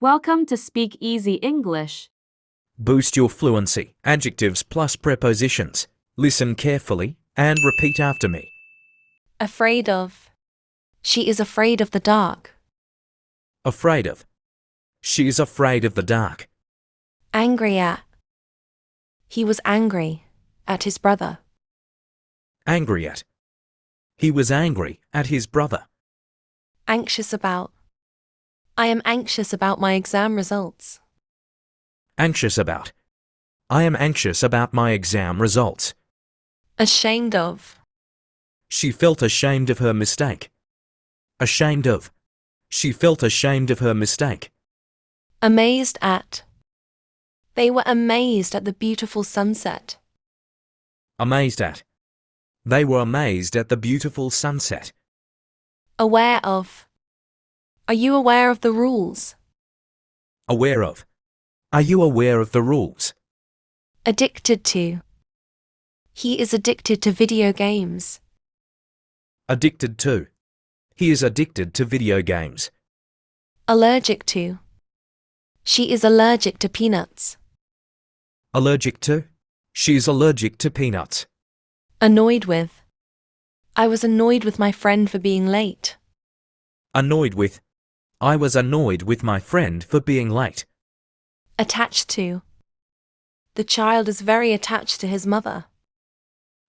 Welcome to Speak Easy English. Boost your fluency. Adjectives plus prepositions. Listen carefully and repeat after me. Afraid of. She is afraid of the dark. Afraid of. She is afraid of the dark. Angry at. He was angry at his brother. Angry at. He was angry at his brother. Anxious about. I am anxious about my exam results. Anxious about. I am anxious about my exam results. Ashamed of. She felt ashamed of her mistake. Ashamed of. She felt ashamed of her mistake. Amazed at. They were amazed at the beautiful sunset. Amazed at. They were amazed at the beautiful sunset. Aware of. Are you aware of the rules? Aware of. Are you aware of the rules? Addicted to. He is addicted to video games. Addicted to. He is addicted to video games. Allergic to. She is allergic to peanuts. Allergic to. She is allergic to peanuts. Annoyed with. I was annoyed with my friend for being late. Annoyed with. I was annoyed with my friend for being late. Attached to. The child is very attached to his mother.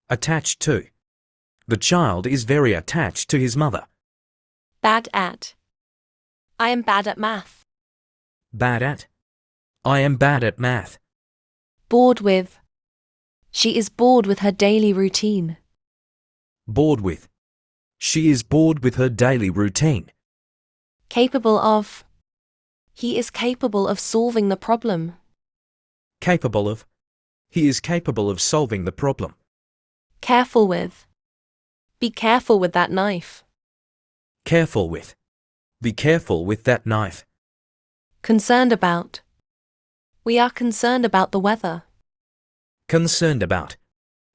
Attached to. The child is very attached to his mother. Bad at. I am bad at math. Bad at. I am bad at math. Bored with. She is bored with her daily routine. Bored with. She is bored with her daily routine. Capable of. He is capable of solving the problem. Capable of. He is capable of solving the problem. Careful with. Be careful with that knife. Careful with. Be careful with that knife. Concerned about. We are concerned about the weather. Concerned about.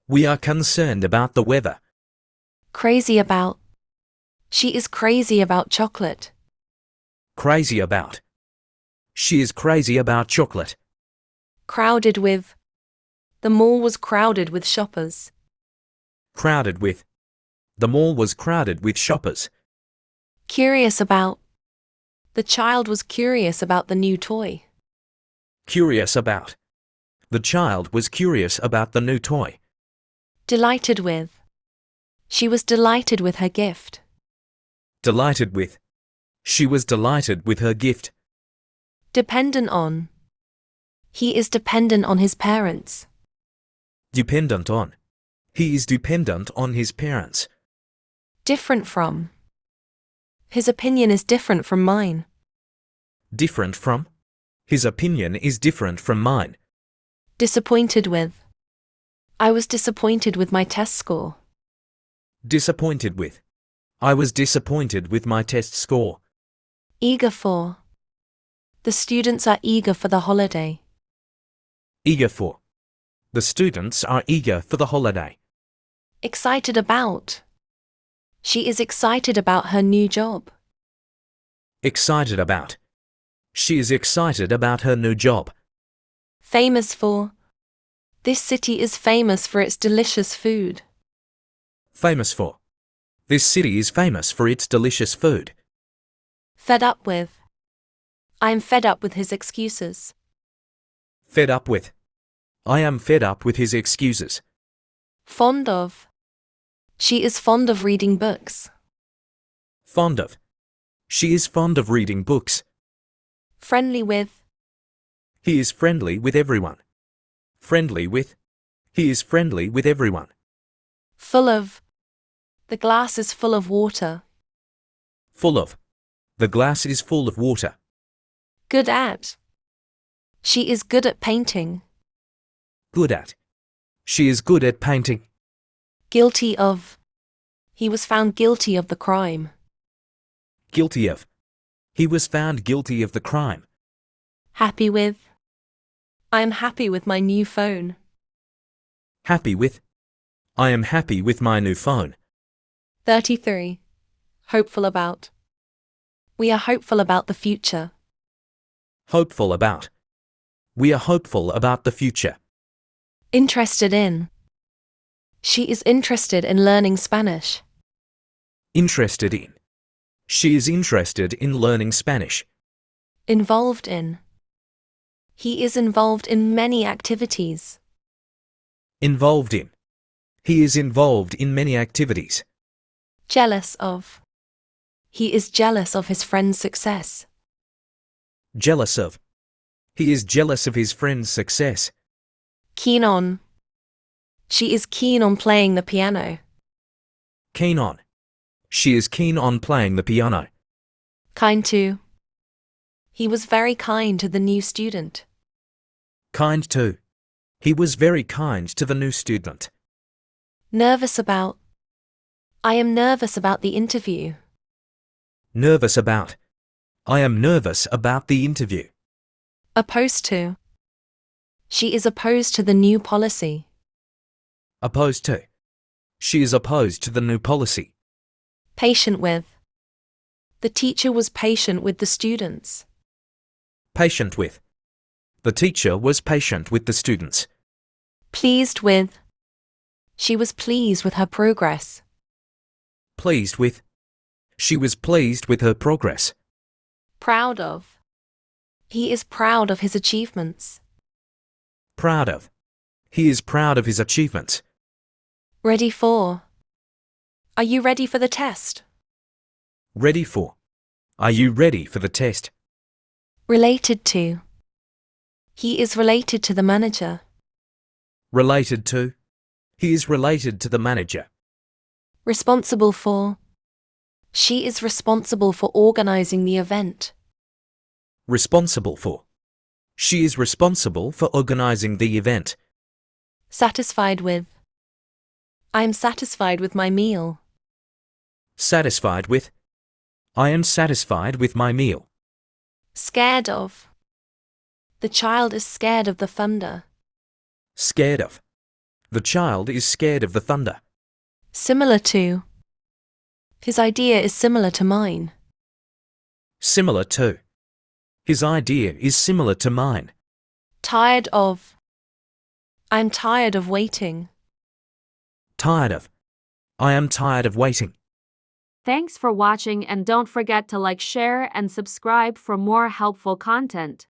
We are concerned about the weather. Crazy about. She is crazy about chocolate. Crazy about. She is crazy about chocolate. Crowded with. The mall was crowded with shoppers. Crowded with. The mall was crowded with shoppers. Curious about. The child was curious about the new toy. Curious about. The child was curious about the new toy. Delighted with. She was delighted with her gift. Delighted with. She was delighted with her gift. Dependent on. He is dependent on his parents. Dependent on. He is dependent on his parents. Different from. His opinion is different from mine. Different from. His opinion is different from mine. Disappointed with. I was disappointed with my test score. Disappointed with. I was disappointed with my test score. Eager for. The students are eager for the holiday. Eager for. The students are eager for the holiday. Excited about. She is excited about her new job. Excited about. She is excited about her new job. Famous for. This city is famous for its delicious food. Famous for. This city is famous for its delicious food. Fed up with. I am fed up with his excuses. Fed up with. I am fed up with his excuses. Fond of. She is fond of reading books. Fond of. She is fond of reading books. Friendly with. He is friendly with everyone. Friendly with. He is friendly with everyone. Full of. The glass is full of water. Full of. The glass is full of water. Good at. She is good at painting. Good at. She is good at painting. Guilty of. He was found guilty of the crime. Guilty of. He was found guilty of the crime. Happy with. I am happy with my new phone. Happy with. I am happy with my new phone. 33. Hopeful about. We are hopeful about the future. Hopeful about. We are hopeful about the future. Interested in. She is interested in learning Spanish. Interested in. She is interested in learning Spanish. Involved in. He is involved in many activities. Involved in. He is involved in many activities. Jealous of. He is jealous of his friend's success. Jealous of. He is jealous of his friend's success. Keen on. She is keen on playing the piano. Keen on. She is keen on playing the piano. Kind to. He was very kind to the new student. Kind to. He was very kind to the new student. Nervous about. I am nervous about the interview. Nervous about. I am nervous about the interview. Opposed to. She is opposed to the new policy. Opposed to. She is opposed to the new policy. Patient with. The teacher was patient with the students. Patient with. The teacher was patient with the students. Pleased with. She was pleased with her progress. Pleased with. She was pleased with her progress. Proud of. He is proud of his achievements. Proud of. He is proud of his achievements. Ready for. Are you ready for the test? Ready for. Are you ready for the test? Related to. He is related to the manager. Related to. He is related to the manager. Responsible for. She is responsible for organizing the event. Responsible for. She is responsible for organizing the event. Satisfied with. I am satisfied with my meal. Satisfied with. I am satisfied with my meal. Scared of. The child is scared of the thunder. Scared of. The child is scared of the thunder. Similar to. His idea is similar to mine. Similar to. His idea is similar to mine. Tired of. I'm tired of waiting. Tired of. I am tired of waiting. Thanks for watching and don't forget to like, share, and subscribe for more helpful content.